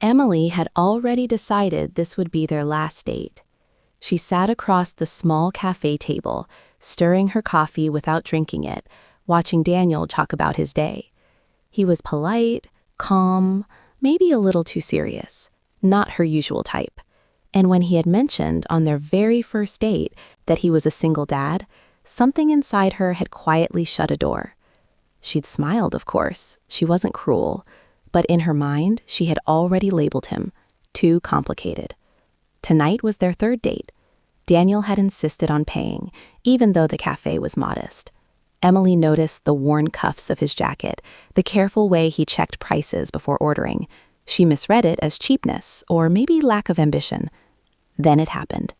Emily had already decided this would be their last date. She sat across the small cafe table, stirring her coffee without drinking it, watching Daniel talk about his day. He was polite, calm, maybe a little too serious, not her usual type. And when he had mentioned on their very first date that he was a single dad, something inside her had quietly shut a door. She'd smiled, of course. She wasn't cruel. But in her mind, she had already labeled him too complicated. Tonight was their third date. Daniel had insisted on paying, even though the cafe was modest. Emily noticed the worn cuffs of his jacket, the careful way he checked prices before ordering. She misread it as cheapness, or maybe lack of ambition. Then it happened.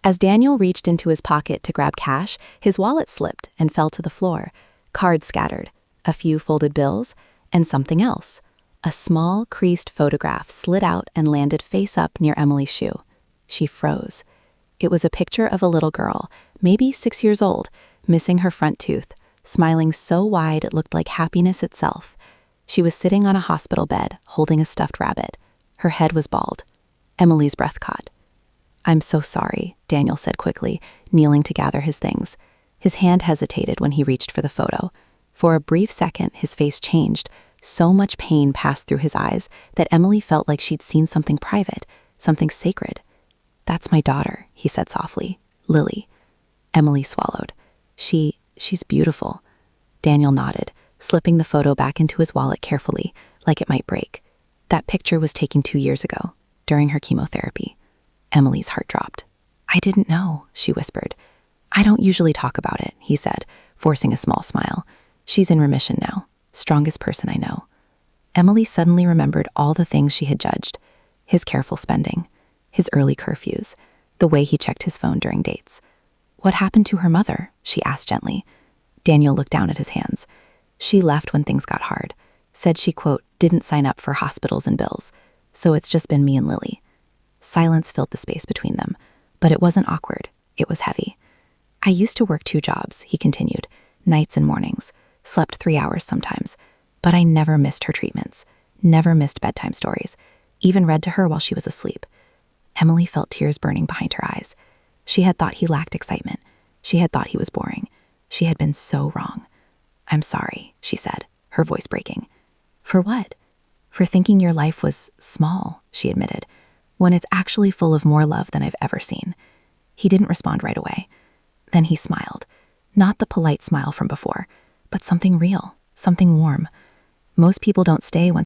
As Daniel reached into his pocket to grab cash, his wallet slipped and fell to the floor. Cards scattered, a few folded bills, and something else. A small, creased photograph slid out and landed face up near Emily's shoe. She froze. It was a picture of a little girl, maybe 6 years old, missing her front tooth, smiling so wide it looked like happiness itself. She was sitting on a hospital bed, holding a stuffed rabbit. Her head was bald. Emily's breath caught. "I'm so sorry," Daniel said quickly, kneeling to gather his things. His hand hesitated when he reached for the photo. For a brief second, his face changed. So much pain passed through his eyes that Emily felt like she'd seen something private, something sacred. "That's my daughter," he said softly. "Lily." Emily swallowed. She's beautiful." Daniel nodded, slipping the photo back into his wallet carefully, like it might break. That picture was taken 2 years ago, during her chemotherapy. Emily's heart dropped. "I didn't know," she whispered. "I don't usually talk about it," he said, forcing a small smile. "She's in remission now. Strongest person I know." Emily suddenly remembered all the things she had judged. His careful spending, his early curfews, the way he checked his phone during dates. "What happened to her mother?" she asked gently. Daniel looked down at his hands. "She left when things got hard. Said she, quote, didn't sign up for hospitals and bills. So it's just been me and Lily." Silence filled the space between them, but it wasn't awkward. It was heavy. "I used to work 2 jobs," he continued, "nights and mornings. Slept 3 hours sometimes, but I never missed her treatments, never missed bedtime stories, even read to her while she was asleep." Emily felt tears burning behind her eyes. She had thought he lacked excitement. She had thought he was boring. She had been so wrong. "I'm sorry," she said, her voice breaking. "For what?" "For thinking your life was small," she admitted, "when it's actually full of more love than I've ever seen." He didn't respond right away. Then he smiled, not the polite smile from before, but something real, something warm. Most people don't stay when